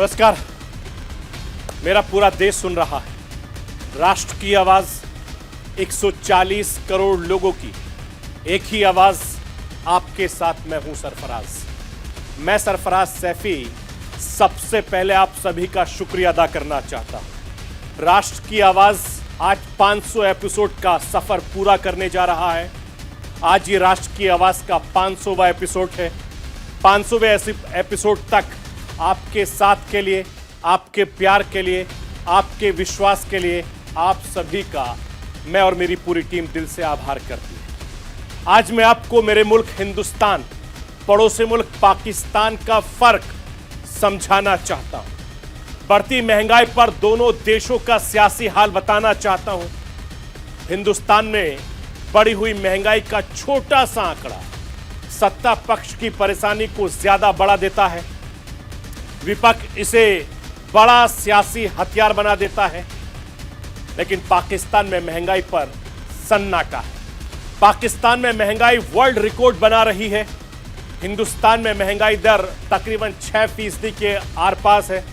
नमस्कार। मेरा पूरा देश सुन रहा है। राष्ट्र की आवाज 140 करोड़ लोगों की एक ही आवाज, आपके साथ मैं हूं सरफराज। मैं सरफराज सैफी सबसे पहले आप सभी का शुक्रिया अदा करना चाहता हूं। राष्ट्र की आवाज आज 500 एपिसोड का सफर पूरा करने जा रहा है। आज ये राष्ट्र की आवाज का 500वां एपिसोड है। 500वें एपिसोड तक आपके साथ के लिए, आपके प्यार के लिए, आपके विश्वास के लिए आप सभी का मैं और मेरी पूरी टीम दिल से आभार करती है। आज मैं आपको मेरे मुल्क हिंदुस्तान, पड़ोसी मुल्क पाकिस्तान का फर्क समझाना चाहता हूं। बढ़ती महंगाई पर दोनों देशों का सियासी हाल बताना चाहता हूं। हिंदुस्तान में बढ़ी हुई महंगाई का छोटा सा आंकड़ा सत्ता पक्ष की परेशानी को ज्यादा बढ़ा देता है। विपक्ष इसे बड़ा सियासी हथियार बना देता है। लेकिन पाकिस्तान में महंगाई पर सन्नाटा है। पाकिस्तान में महंगाई वर्ल्ड रिकॉर्ड बना रही है। हिंदुस्तान में महंगाई दर तकरीबन 6% के आर पास है।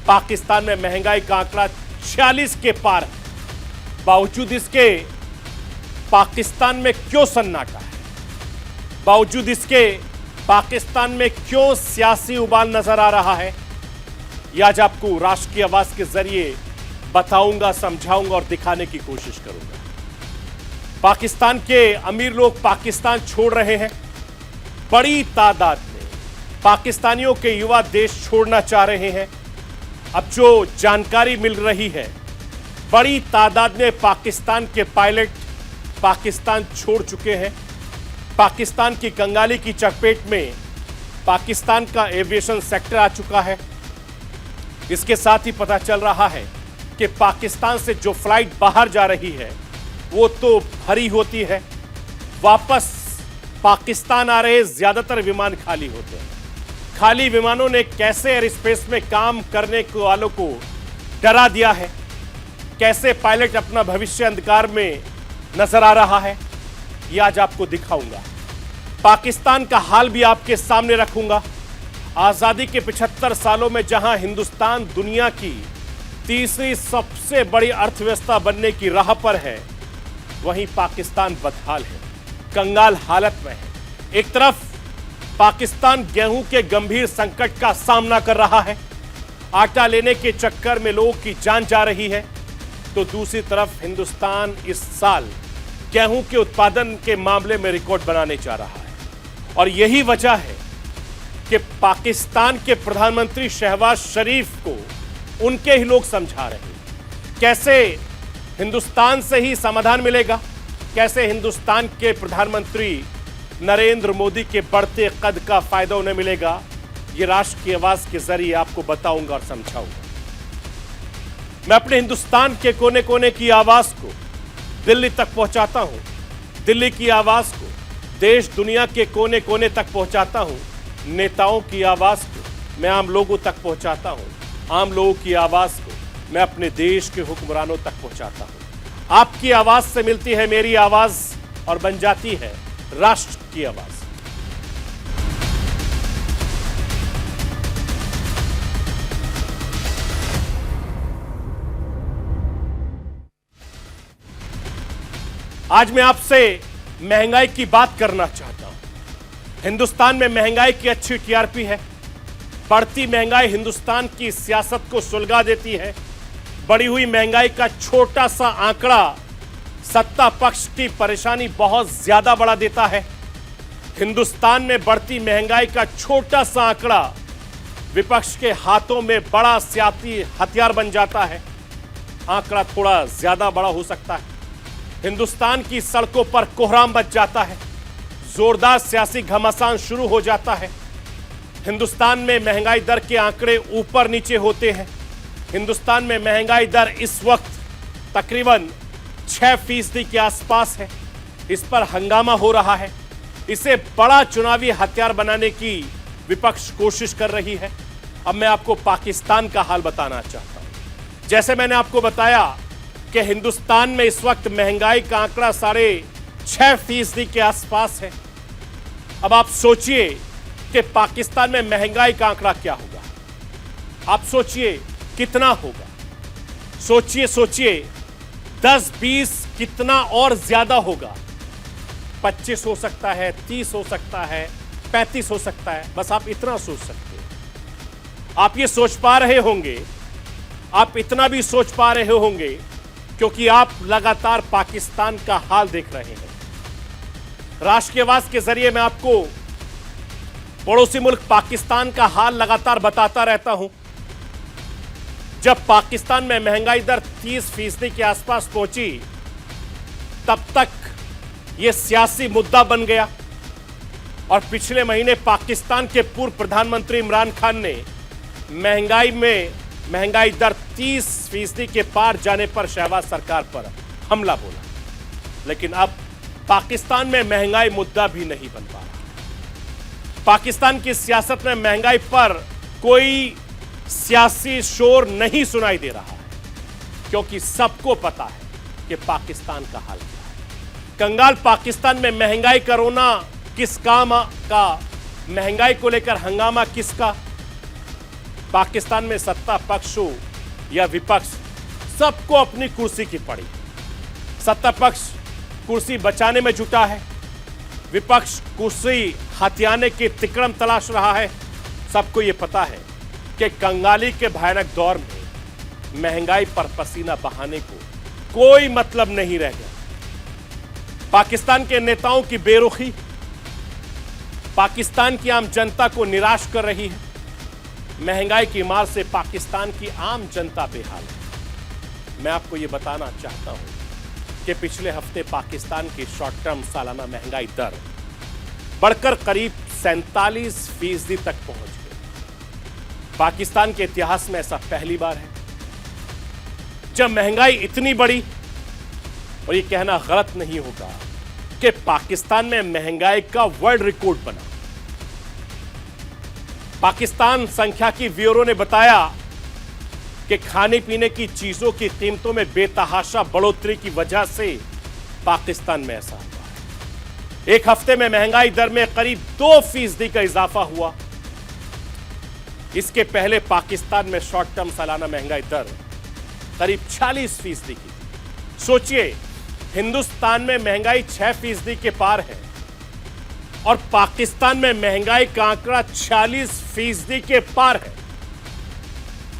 पाकिस्तान में महंगाई का आंकड़ा 46 के पार है। बावजूद इसके पाकिस्तान में क्यों सन्नाटा है? बावजूद इसके पाकिस्तान में क्यों सियासी उबाल नजर आ रहा है? यह आज आपको राष्ट्र की आवाज के जरिए बताऊंगा, समझाऊंगा और दिखाने की कोशिश करूंगा। पाकिस्तान के अमीर लोग पाकिस्तान छोड़ रहे हैं। बड़ी तादाद में पाकिस्तानियों के युवा देश छोड़ना चाह रहे हैं। अब जो जानकारी मिल रही है, बड़ी तादाद में पाकिस्तान के पायलट पाकिस्तान छोड़ चुके हैं। पाकिस्तान की कंगाली की चपेट में पाकिस्तान का एविएशन सेक्टर आ चुका है। इसके साथ ही पता चल रहा है कि पाकिस्तान से जो फ्लाइट बाहर जा रही है वो तो भरी होती है, वापस पाकिस्तान आ रहे ज्यादातर विमान खाली होते हैं। खाली विमानों ने कैसे एयर स्पेस में काम करने वालों को डरा दिया है, कैसे पायलट अपना भविष्य अंधकार में नजर आ रहा है, यह आज आपको दिखाऊंगा। पाकिस्तान का हाल भी आपके सामने रखूंगा। आजादी के 75 सालों में जहां हिंदुस्तान दुनिया की तीसरी सबसे बड़ी अर्थव्यवस्था बनने की राह पर है, वहीं पाकिस्तान बदहाल है, कंगाल हालत में है। एक तरफ पाकिस्तान गेहूं के गंभीर संकट का सामना कर रहा है, आटा लेने के चक्कर में लोगों की जान जा रही है, तो दूसरी तरफ हिंदुस्तान इस साल गेहूं के उत्पादन के मामले में रिकॉर्ड बनाने जा रहा है। और यही वजह है कि पाकिस्तान के प्रधानमंत्री शहबाज शरीफ को उनके ही लोग समझा रहे हैं कैसे हिंदुस्तान से ही समाधान मिलेगा, कैसे हिंदुस्तान के प्रधानमंत्री नरेंद्र मोदी के बढ़ते कद का फायदा उन्हें मिलेगा। यह राष्ट्र की आवाज के जरिए आपको बताऊंगा और समझाऊंगा। मैं अपने हिंदुस्तान के कोने कोने की आवाज को दिल्ली तक पहुंचाता हूं। दिल्ली की आवाज को देश दुनिया के कोने कोने तक पहुंचाता हूं। नेताओं की आवाज को मैं आम लोगों तक पहुंचाता हूं। आम लोगों की आवाज को मैं अपने देश के हुक्मरानों तक पहुंचाता हूं। आपकी आवाज से मिलती है मेरी आवाज और बन जाती है राष्ट्र की आवाज। आज मैं आपसे महंगाई की बात करना चाहता हूं। हिंदुस्तान में महंगाई की अच्छी टीआरपी है। बढ़ती महंगाई हिंदुस्तान की सियासत को सुलगा देती है। बढ़ी हुई महंगाई का छोटा सा आंकड़ा सत्ता पक्ष की परेशानी बहुत ज्यादा बढ़ा देता है। हिंदुस्तान में बढ़ती महंगाई का छोटा सा आंकड़ा विपक्ष के हाथों में बड़ा सियासी हथियार बन जाता है। आंकड़ा थोड़ा ज्यादा बड़ा हो सकता है। हिंदुस्तान की सड़कों पर कोहराम बच जाता है। जोरदार सियासी घमासान शुरू हो जाता है। हिंदुस्तान में महंगाई दर के आंकड़े ऊपर नीचे होते हैं। हिंदुस्तान में महंगाई दर इस वक्त तकरीबन 6% के आसपास है। इस पर हंगामा हो रहा है। इसे बड़ा चुनावी हथियार बनाने की विपक्ष कोशिश कर रही है। अब मैं आपको पाकिस्तान का हाल बताना चाहता हूं। जैसे मैंने आपको बताया कि हिंदुस्तान में इस वक्त महंगाई का आंकड़ा 6.5% के आसपास है। अब आप सोचिए कि पाकिस्तान में महंगाई का आंकड़ा क्या होगा। आप सोचिए कितना होगा, सोचिए सोचिए 10-20 कितना और ज्यादा होगा। 25 हो सकता है, 30 हो सकता है, 35 हो सकता है। बस आप इतना सोच सकते हैं। आप ये सोच पा रहे होंगे, आप इतना भी सोच पा रहे होंगे क्योंकि आप लगातार पाकिस्तान का हाल देख रहे हैं। राष्ट्र की आवाज के जरिए मैं आपको पड़ोसी मुल्क पाकिस्तान का हाल लगातार बताता रहता हूं। जब पाकिस्तान में महंगाई दर 30% के आसपास पहुंची, तब तक यह सियासी मुद्दा बन गया और पिछले महीने पाकिस्तान के पूर्व प्रधानमंत्री इमरान खान ने महंगाई दर 30% के पार जाने पर शहबाज सरकार पर हमला बोला। लेकिन अब पाकिस्तान में महंगाई मुद्दा भी नहीं बन पा रहा। पाकिस्तान की सियासत में महंगाई पर कोई सियासी शोर नहीं सुनाई दे रहा है क्योंकि सबको पता है कि पाकिस्तान का हाल क्या है। कंगाल पाकिस्तान में महंगाई का रोना किस काम का, महंगाई को लेकर हंगामा किसका। पाकिस्तान में सत्ता पक्ष हो या विपक्ष, सबको अपनी कुर्सी की पड़ी। सत्ता पक्ष कुर्सी बचाने में जुटा है, विपक्ष कुर्सी हथियाने की तिकड़म तलाश रहा है। सबको यह पता है कि कंगाली के भयानक दौर में महंगाई पर पसीना बहाने को कोई मतलब नहीं रह गया। पाकिस्तान के नेताओं की बेरुखी पाकिस्तान की आम जनता को निराश कर रही है। महंगाई की मार से पाकिस्तान की आम जनता बेहाल है। मैं आपको यह बताना चाहता हूं कि पिछले हफ्ते पाकिस्तान की शॉर्ट टर्म सालाना महंगाई दर बढ़कर करीब 47% तक पहुंच गई। पाकिस्तान के इतिहास में ऐसा पहली बार है जब महंगाई इतनी बढ़ी। और यह कहना गलत नहीं होगा कि पाकिस्तान में महंगाई का वर्ल्ड रिकॉर्ड बना। पाकिस्तान सांख्यिकी ब्यूरो ने बताया कि खाने पीने की चीजों की कीमतों में बेतहाशा बढ़ोतरी की वजह से पाकिस्तान में ऐसा हुआ है। एक हफ्ते में महंगाई दर में करीब 2% का इजाफा हुआ। इसके पहले पाकिस्तान में शॉर्ट टर्म सालाना महंगाई दर करीब 46% की थी। सोचिए, हिंदुस्तान में महंगाई 6% के पार है और पाकिस्तान में महंगाई का आंकड़ा 46% के पार है।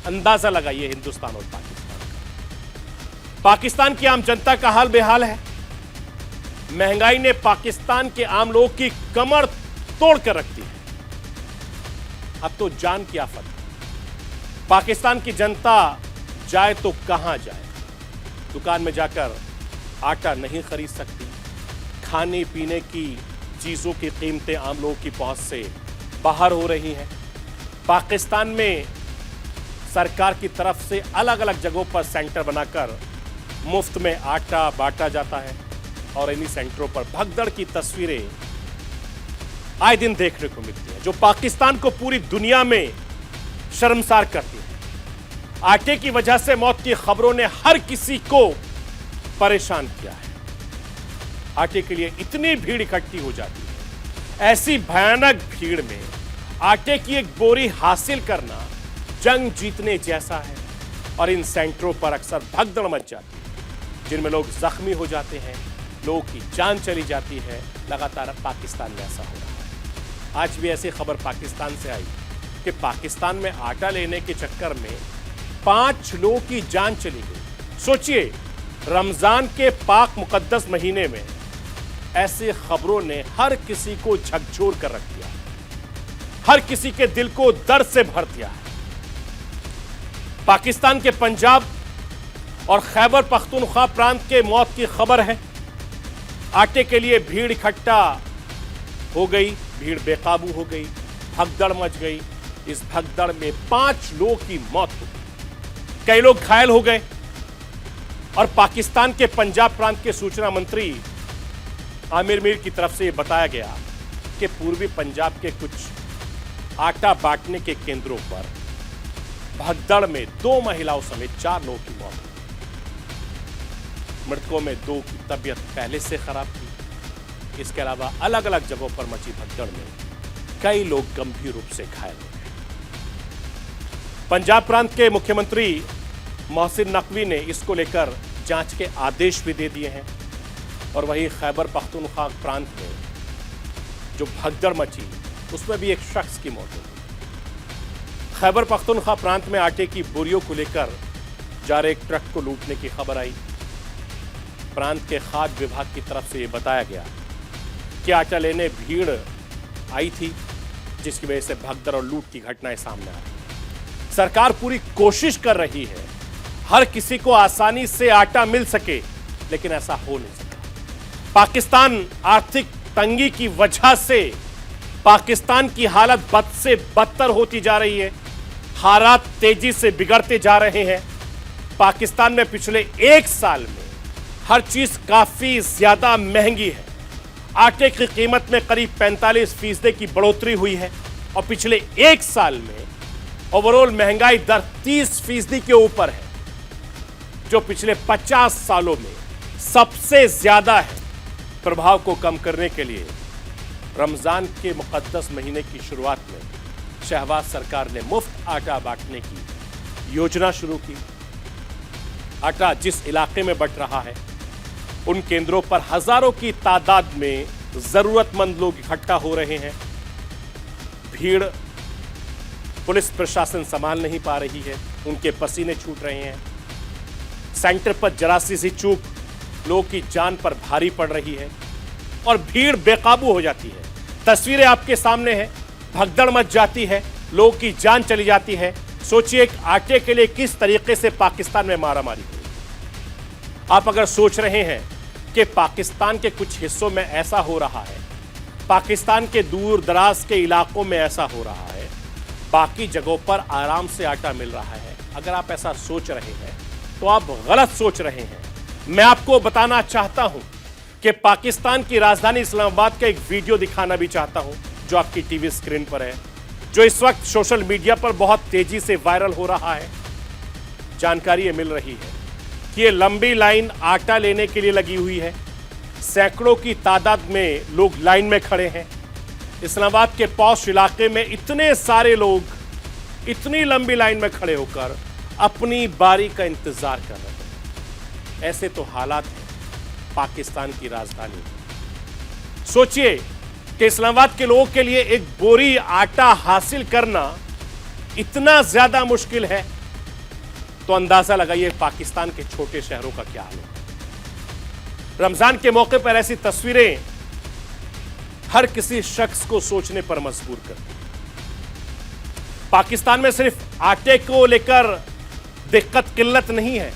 अंदाजा लगाइए हिंदुस्तान और पाकिस्तान का। पाकिस्तान की आम जनता का हाल बेहाल है। महंगाई ने पाकिस्तान के आम लोगों की कमर तोड़ कर रख दी है। अब तो जान की आफत है। पाकिस्तान की जनता जाए तो कहां जाए? दुकान में जाकर आटा नहीं खरीद सकती। खाने पीने की चीजों की कीमतें आम लोगों की पहुंच से बाहर हो रही हैं। पाकिस्तान में सरकार की तरफ से अलग अलग जगहों पर सेंटर बनाकर मुफ्त में आटा बांटा जाता है और इन्हीं सेंटरों पर भगदड़ की तस्वीरें आए दिन देखने को मिलती हैं, जो पाकिस्तान को पूरी दुनिया में शर्मसार करती है। आटे की वजह से मौत की खबरों ने हर किसी को परेशान किया है। आटे के लिए इतनी भीड़ इकट्ठी हो जाती है। ऐसी भयानक भीड़ में आटे की एक बोरी हासिल करना जंग जीतने जैसा है और इन सेंटरों पर अक्सर भगदड़ मच जाती है, जिनमें लोग जख्मी हो जाते हैं, लोगों की जान चली जाती है। लगातार पाकिस्तान में ऐसा हो रहा है। आज भी ऐसी खबर पाकिस्तान से आई कि पाकिस्तान में आटा लेने के चक्कर में 5 लोगों की जान चली गई। सोचिए, रमजान के पाक मुकद्दस महीने में ऐसी खबरों ने हर किसी को झकझोर कर रख दिया, हर किसी के दिल को दर्द से भर दिया है। पाकिस्तान के पंजाब और खैबर पख्तूनख्वा प्रांत के मौत की खबर है। आटे के लिए भीड़ इकट्ठा हो गई, भीड़ बेकाबू हो गई, भगदड़ मच गई। इस भगदड़ में 5 लोगों की मौत हो गई, कई लोग घायल हो गए। और पाकिस्तान के पंजाब प्रांत के सूचना मंत्री आमिर मीर की तरफ से यह बताया गया कि पूर्वी पंजाब के कुछ आटा बांटने के केंद्रों पर भगदड़ में 2 महिलाओं समेत 4 लोगों की मौत हुई। मृतकों में 2 की तबीयत पहले से खराब थी। इसके अलावा अलग अलग जगहों पर मची भगदड़ में कई लोग गंभीर रूप से घायल हो गए। पंजाब प्रांत के मुख्यमंत्री मोहसिन नकवी ने इसको लेकर जांच के आदेश भी दे दिए हैं। और वहीं खैबर पख्तूनख्वा प्रांत में जो भगदड़ मची उसमें भी एक शख्स की मौत हो गई। खैबर पख्तूनख्वा प्रांत में आटे की बोरियों को लेकर जा रहे एक ट्रक को लूटने की खबर आई। प्रांत के खाद्य विभाग की तरफ से यह बताया गया कि आटा लेने भीड़ आई थी, जिसकी वजह से भगदड़ और लूट की घटनाएं सामने आ रही। सरकार पूरी कोशिश कर रही है हर किसी को आसानी से आटा मिल सके, लेकिन ऐसा हो नहीं सका। पाकिस्तान आर्थिक तंगी की वजह से पाकिस्तान की हालत बद से बदतर होती जा रही है। हालात तेजी से बिगड़ते जा रहे हैं। पाकिस्तान में पिछले एक साल में हर चीज काफी ज्यादा महंगी है। आटे की कीमत में करीब 45% की बढ़ोतरी हुई है और पिछले एक साल में ओवरऑल महंगाई दर 30% के ऊपर है, जो पिछले 50 सालों में सबसे ज्यादा है। प्रभाव को कम करने के लिए रमजान के मुकद्दस महीने की शुरुआत में शहबाज सरकार ने मुफ्त आटा बांटने की योजना शुरू की। आटा जिस इलाके में बंट रहा है उन केंद्रों पर हजारों की तादाद में जरूरतमंद लोग इकट्ठा हो रहे हैं। भीड़ पुलिस प्रशासन संभाल नहीं पा रही है, उनके पसीने छूट रहे हैं। सेंटर पर जरा सी चूक लोगों की जान पर भारी पड़ रही है और भीड़ बेकाबू हो जाती है। तस्वीरें आपके सामने हैं, भगदड़ मच जाती है, लोगों की जान चली जाती है। सोचिए एक आटे के लिए किस तरीके से पाकिस्तान में मारामारी हुई। आप अगर सोच रहे हैं कि पाकिस्तान के कुछ हिस्सों में ऐसा हो रहा है, पाकिस्तान के दूर दराज के इलाकों में ऐसा हो रहा है, बाकी जगहों पर आराम से आटा मिल रहा है, अगर आप ऐसा सोच रहे हैं तो आप गलत सोच रहे हैं। मैं आपको बताना चाहता हूं कि पाकिस्तान की राजधानी इस्लामाबाद का एक वीडियो दिखाना भी चाहता हूं, जो आपकी टीवी स्क्रीन पर है, जो इस वक्त सोशल मीडिया पर बहुत तेजी से वायरल हो रहा है। जानकारी ये मिल रही है कि ये लंबी लाइन आटा लेने के लिए लगी हुई है। सैकड़ों की तादाद में लोग लाइन में खड़े हैं। इस्लामाबाद के पॉश इलाके में इतने सारे लोग इतनी लंबी लाइन में खड़े होकर अपनी बारी का इंतजार कर रहे हैं। ऐसे तो हालात हैं पाकिस्तान की राजधानी। सोचिए कि इस्लामाबाद के लोगों के लिए एक बोरी आटा हासिल करना इतना ज्यादा मुश्किल है, तो अंदाजा लगाइए पाकिस्तान के छोटे शहरों का क्या हाल होगा। रमजान के मौके पर ऐसी तस्वीरें हर किसी शख्स को सोचने पर मजबूर करती। पाकिस्तान में सिर्फ आटे को लेकर दिक्कत किल्लत नहीं है।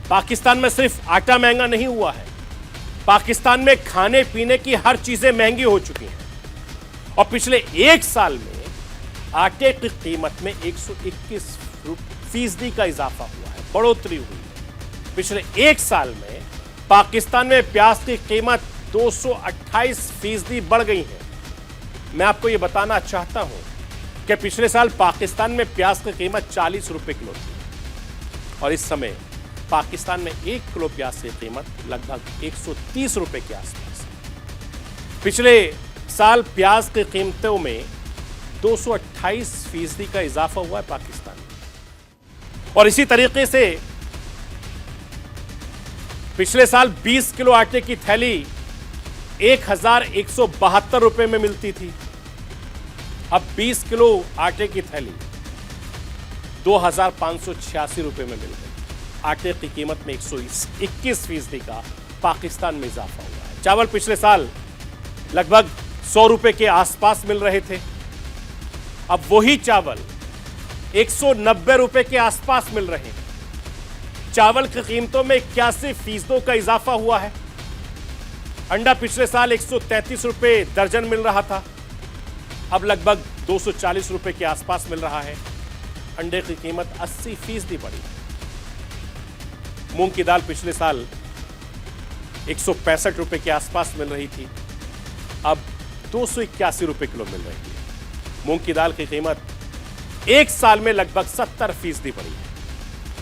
पाकिस्तान में सिर्फ आटा महंगा नहीं हुआ है, पाकिस्तान में खाने पीने की हर चीजें महंगी हो चुकी हैं। और पिछले एक साल में आटे की कीमत में 121% का इजाफा हुआ है, बढ़ोतरी हुई है। पिछले एक साल में पाकिस्तान में प्याज की कीमत 228% बढ़ गई है। मैं आपको यह बताना चाहता हूं कि पिछले साल पाकिस्तान में प्याज की कीमत 40 रुपए किलो थी और इस समय पाकिस्तान में 1 किलो प्याज की कीमत लगभग 130 रुपए के आसपास है। पिछले साल प्याज की कीमतों में 228% का इजाफा हुआ है पाकिस्तान में। और इसी तरीके से पिछले साल 20 किलो आटे की थैली 1172 रुपए में मिलती थी। अब 20 किलो आटे की थैली 2586 रुपए में मिल गई। आटे की कीमत में 121% का पाकिस्तान में इजाफा हुआ है। चावल पिछले साल लगभग 100 रुपए के आसपास मिल रहे थे, अब वही चावल 190 रुपए के आसपास मिल रहे हैं। चावल की कीमतों में 81% का इजाफा हुआ है। अंडा पिछले साल 133 रुपए दर्जन मिल रहा था, अब लगभग 240 रुपए के आसपास मिल रहा है। अंडे की कीमत 80% बढ़ी। मूंग की दाल पिछले साल 165 रुपए के आसपास मिल रही थी, अब 281 रुपए किलो मिल रही है। मूंग की दाल की कीमत एक साल में लगभग 70% बढ़ी है।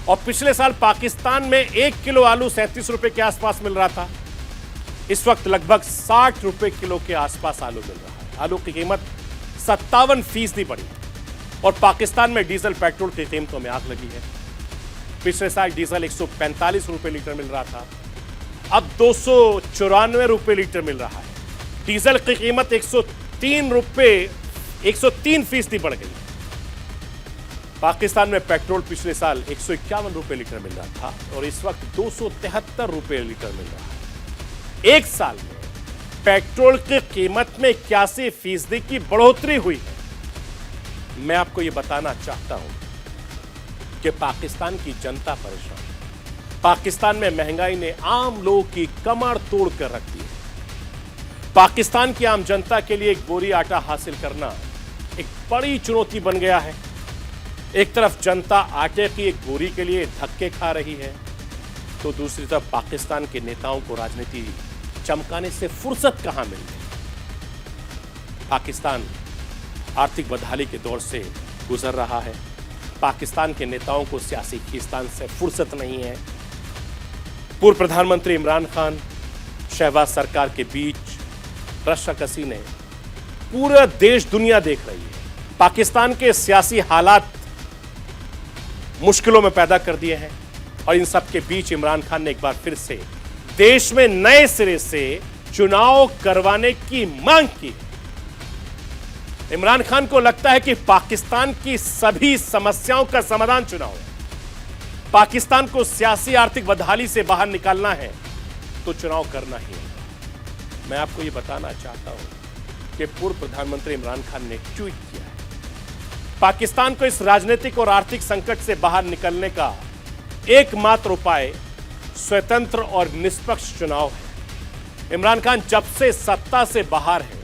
और पिछले साल पाकिस्तान में 1 किलो आलू 37 रुपए के आसपास मिल रहा था, इस वक्त लगभग 60 रुपए किलो के आसपास आलू मिल रहा है। आलू की कीमत 57% बढ़ी। और पाकिस्तान में डीजल पेट्रोल की कीमतों में आग लगी है। पिछले साल डीजल 145 रुपए लीटर मिल रहा था, अब 294 रुपए लीटर मिल रहा है। डीजल की कीमत 103% बढ़ गई। पाकिस्तान में पेट्रोल पिछले साल 151 रुपए लीटर मिल रहा था और इस वक्त 273 रुपए लीटर मिल रहा है। एक साल में पेट्रोल की कीमत में 81% की बढ़ोतरी हुई है। मैं आपको यह बताना चाहता हूं कि पाकिस्तान की जनता परेशान है। पाकिस्तान में महंगाई ने आम लोगों की कमर तोड़ कर रख दी है। पाकिस्तान की आम जनता के लिए एक बोरी आटा हासिल करना एक बड़ी चुनौती बन गया है। एक तरफ जनता आटे की एक बोरी के लिए धक्के खा रही है, तो दूसरी तरफ पाकिस्तान के नेताओं को राजनीति चमकाने से फुर्सत कहां मिल रही। पाकिस्तान आर्थिक बदहाली के दौर से गुजर रहा है। पाकिस्तान के नेताओं को सियासी खींचतान से फुर्सत नहीं है। पूर्व प्रधानमंत्री इमरान खान, शहबाज सरकार के बीच रस्साकसी ने पूरा देश दुनिया देख रही है। पाकिस्तान के सियासी हालात मुश्किलों में पैदा कर दिए हैं और इन सब के बीच इमरान खान ने एक बार फिर से देश में नए सिरे से चुनाव करवाने की मांग की है। इमरान खान को लगता है कि पाकिस्तान की सभी समस्याओं का समाधान चुनाव है। पाकिस्तान को सियासी आर्थिक बदहाली से बाहर निकालना है तो चुनाव करना ही होगा। मैं आपको यह बताना चाहता हूं कि पूर्व प्रधानमंत्री इमरान खान ने ट्वीट किया है, पाकिस्तान को इस राजनीतिक और आर्थिक संकट से बाहर निकलने का एकमात्र उपाय स्वतंत्र और निष्पक्ष चुनाव है। इमरान खान जब से सत्ता से बाहर है,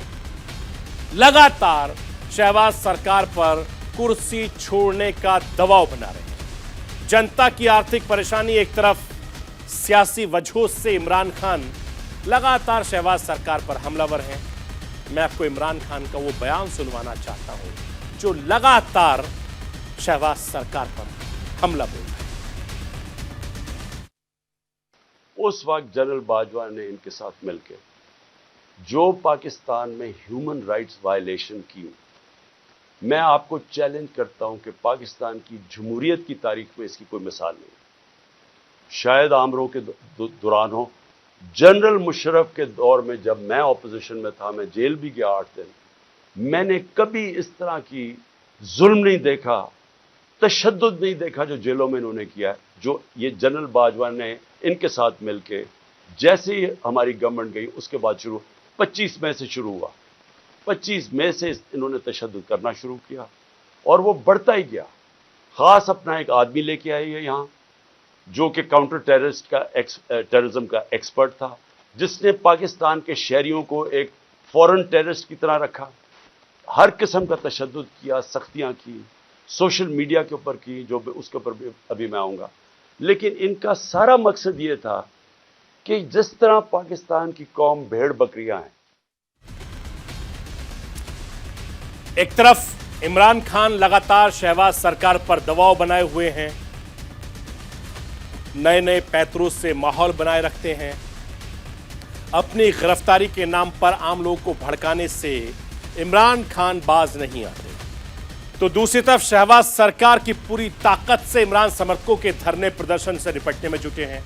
लगातार शहबाज सरकार पर कुर्सी छोड़ने का दबाव बना रहे हैं। जनता की आर्थिक परेशानी एक तरफ, सियासी वजहों से इमरान खान लगातार शहबाज सरकार पर हमलावर हैं। मैं आपको इमरान खान का वो बयान सुनवाना चाहता हूं जो लगातार शहबाज सरकार पर हमला बोल रहा है। उस वक्त जनरल बाजवा ने इनके साथ मिलकर जो पाकिस्तान में ह्यूमन राइट्स वायलेशन की, मैं आपको चैलेंज करता हूं कि पाकिस्तान की जमहूरियत की तारीख में इसकी कोई मिसाल नहीं। शायद आमरों के दौरान हो, जनरल मुशर्रफ के दौर में जब मैं ऑपोजिशन में था, मैं जेल भी गया 8 दिन, मैंने कभी इस तरह की जुल्म नहीं देखा, तशद्दुद नहीं देखा जो जेलों में इन्होंने किया है, जो ये जनरल बाजवा ने इनके साथ मिलके, जैसे ही हमारी गवर्नमेंट गई उसके बाद शुरू 25 मई से शुरू हुआ। 25 मई से इन्होंने तशद्दुद करना शुरू किया और वो बढ़ता ही गया। खास अपना एक आदमी लेके आई है यहाँ जो कि काउंटर टेररिज्म का एक्सपर्ट था, जिसने पाकिस्तान के शहरियों को एक फॉरेन टेररिस्ट की तरह रखा, हर किस्म का तशद्दुद किया, सख्तियां की, सोशल मीडिया के ऊपर की, जो उसके ऊपर भी अभी मैं आऊँगा। लेकिन इनका सारा मकसद ये था कि जिस तरह पाकिस्तान की कौम भेड़ बकरियां हैं। एक तरफ इमरान खान लगातार शहबाज सरकार पर दबाव बनाए हुए हैं, नए नए पैतरों से माहौल बनाए रखते हैं, अपनी गिरफ्तारी के नाम पर आम लोगों को भड़काने से इमरान खान बाज नहीं आते। तो दूसरी तरफ शहबाज सरकार की पूरी ताकत से इमरान समर्थकों के धरने प्रदर्शन से निपटने में जुटे हैं।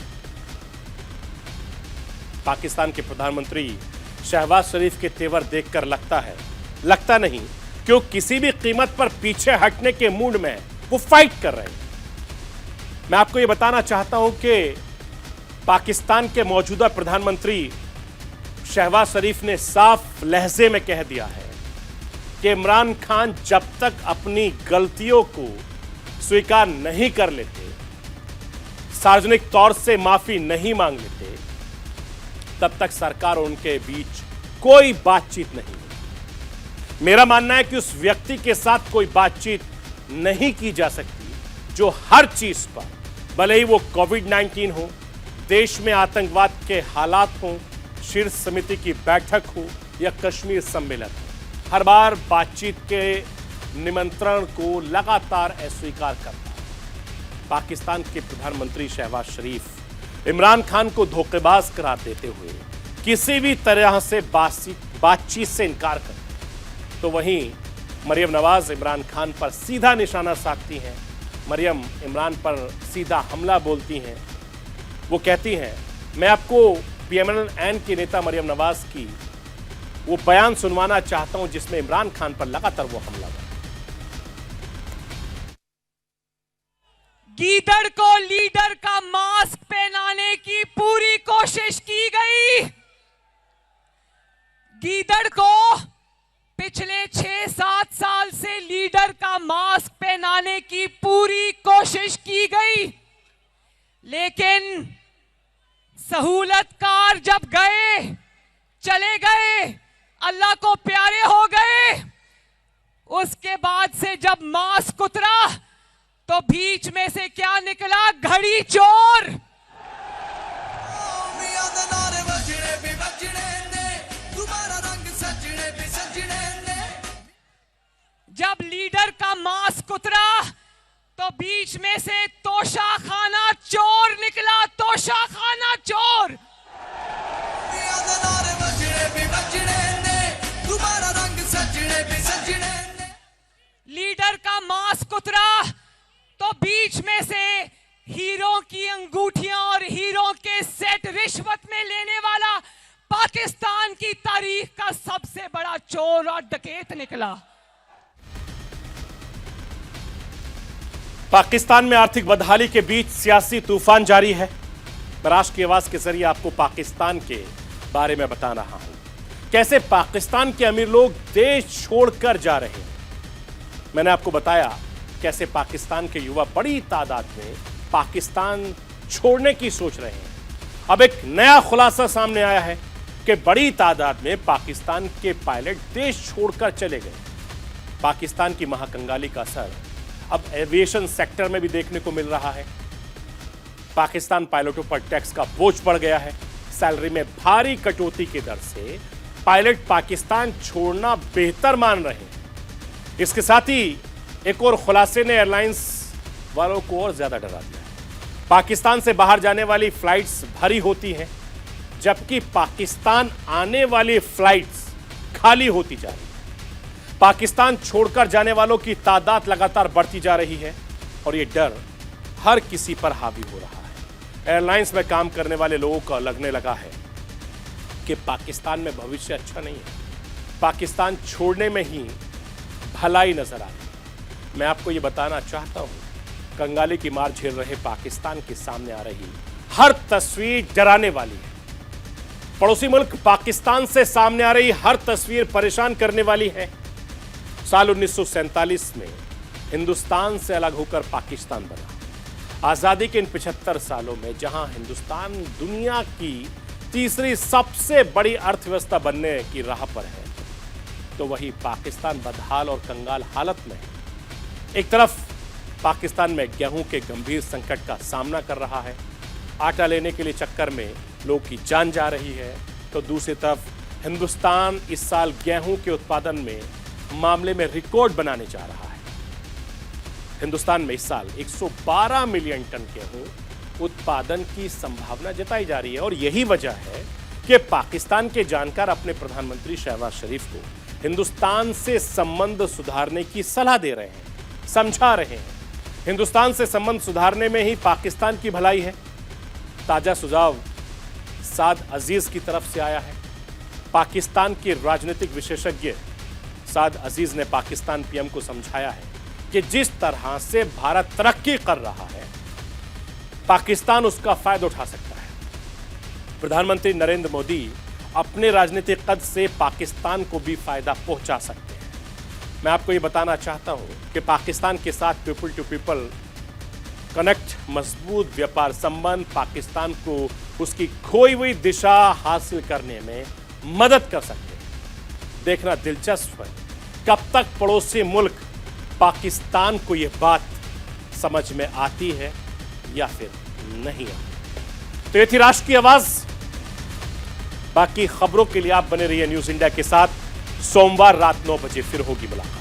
पाकिस्तान के प्रधानमंत्री शहबाज शरीफ के तेवर देखकर लगता नहीं कि वो किसी भी कीमत पर पीछे हटने के मूड में वो फाइट कर रहे हैं। मैं आपको यह बताना चाहता हूं कि पाकिस्तान के मौजूदा प्रधानमंत्री शहबाज शरीफ ने साफ लहजे में कह दिया है कि इमरान खान जब तक अपनी गलतियों को स्वीकार नहीं कर लेते, सार्वजनिक तौर से माफी नहीं मांग लेते, तब तक सरकार और उनके बीच कोई बातचीत नहीं होगी। मेरा मानना है कि उस व्यक्ति के साथ कोई बातचीत नहीं की जा सकती जो हर चीज पर, भले ही वो कोविड-19 हो, देश में आतंकवाद के हालात हो, शीर्ष समिति की बैठक हो या कश्मीर सम्मेलन हो, हर बार बातचीत के निमंत्रण को लगातार अस्वीकार करता है। पाकिस्तान के प्रधानमंत्री शहबाज शरीफ इमरान खान को धोखेबाज करार देते हुए किसी भी तरह से बातचीत से इनकार करते हैं, तो वहीं मरियम नवाज इमरान खान पर सीधा निशाना साधती हैं। मरियम इमरान पर सीधा हमला बोलती हैं। वो कहती हैं, मैं आपको PMLN के नेता मरियम नवाज की वो बयान सुनवाना चाहता हूं जिसमें इमरान खान पर लगातार वो हमला हुआ। गीदड़ को लीडर का मास्क पहनाने की पूरी कोशिश की गई। गीदड़ को पिछले 6-7 साल से लीडर का मास्क पहनाने की पूरी कोशिश की गई, लेकिन सहूलतकार जब गए, चले गए, अल्लाह को प्यारे हो गए, उसके बाद से जब मास्क उतरा तो बीच में से क्या निकला? घड़ी चोर। जब लीडर का मास्क उतरा तो बीच में से तोशाखाना चोर निकला। तोशाखाना चोर। लीडर का मास्क उतरा तो बीच में से हीरो की अंगूठियां और हीरो के सेट रिश्वत में लेने वाला पाकिस्तान की तारीख का सबसे बड़ा चोर और डकैत निकला। पाकिस्तान में आर्थिक बदहाली के बीच सियासी तूफान जारी है। मैं राष्ट्र की आवाज के जरिए आपको पाकिस्तान के बारे में बता रहा हूं, कैसे पाकिस्तान के अमीर लोग देश छोड़कर जा रहे हैं। मैंने आपको बताया कैसे पाकिस्तान के युवा बड़ी तादाद में पाकिस्तान छोड़ने की सोच रहे हैं। अब एक नया खुलासा सामने आया है कि बड़ी तादाद में पाकिस्तान के पायलट देश छोड़कर चले गए। पाकिस्तान की महाकंगाली का असर अब एविएशन सेक्टर में भी देखने को मिल रहा है। पाकिस्तान पायलटों पर टैक्स का बोझ बढ़ गया है। सैलरी में भारी कटौती की दर से पायलट पाकिस्तान छोड़ना बेहतर मान रहे हैं। इसके साथ ही एक और खुलासे ने एयरलाइंस वालों को और ज्यादा डरा दिया है। पाकिस्तान से बाहर जाने वाली फ्लाइट्स भरी होती हैं, जबकि पाकिस्तान आने वाली फ्लाइट्स खाली होती जा रही है। पाकिस्तान छोड़कर जाने वालों की तादाद लगातार बढ़ती जा रही है और यह डर हर किसी पर हावी हो रहा है। एयरलाइंस में काम करने वाले लोगों को लगने लगा है कि पाकिस्तान में भविष्य अच्छा नहीं है। पाकिस्तान छोड़ने में ही भलाई नजर आ रही है। मैं आपको यह बताना चाहता हूं, कंगाली की मार झेल रहे पाकिस्तान के सामने आ रही हर तस्वीर डराने वाली है। पड़ोसी मुल्क पाकिस्तान से सामने आ रही हर तस्वीर परेशान करने वाली है। साल 1947 में हिंदुस्तान से अलग होकर पाकिस्तान बना। आजादी के इन 75 सालों में जहां हिंदुस्तान दुनिया की तीसरी सबसे बड़ी अर्थव्यवस्था बनने की राह पर है, तो वहीं पाकिस्तान बदहाल और कंगाल हालत में है। एक तरफ पाकिस्तान में गेहूं के गंभीर संकट का सामना कर रहा है। आटा लेने के लिए चक्कर में लोग की जान जा रही है, तो दूसरी तरफ हिंदुस्तान इस साल गेहूं के उत्पादन में मामले में रिकॉर्ड बनाने जा रहा है। हिंदुस्तान में इस साल 112 मिलियन टन गेहूं उत्पादन की संभावना जताई जा रही है और यही वजह है कि पाकिस्तान के जानकार अपने प्रधानमंत्री शहबाज शरीफ को हिंदुस्तान से संबंध सुधारने की सलाह दे रहे हैं, समझा रहे हैं। हिंदुस्तान से संबंध सुधारने में ही पाकिस्तान की भलाई है। ताजा सुझाव साद अजीज की तरफ से आया है। पाकिस्तान के राजनीतिक विशेषज्ञ साद अजीज ने पाकिस्तान पीएम को समझाया है कि जिस तरह से भारत तरक्की कर रहा है, पाकिस्तान उसका फायदा उठा सकता है। प्रधानमंत्री नरेंद्र मोदी अपने राजनीतिक कद से पाकिस्तान को भी फायदा पहुंचा सकते हैं। मैं आपको यह बताना चाहता हूं कि पाकिस्तान के साथ पीपल टू पीपल कनेक्ट, मजबूत व्यापार संबंध पाकिस्तान को उसकी खोई हुई दिशा हासिल करने में मदद कर सकते हैं। देखना दिलचस्प है कब तक पड़ोसी मुल्क पाकिस्तान को यह बात समझ में आती है या फिर नहीं आती। तो ये थी राष्ट्र की आवाज। बाकी खबरों के लिए आप बने रहिए न्यूज इंडिया के साथ। सोमवार रात 9 बजे फिर होगी मुलाकात।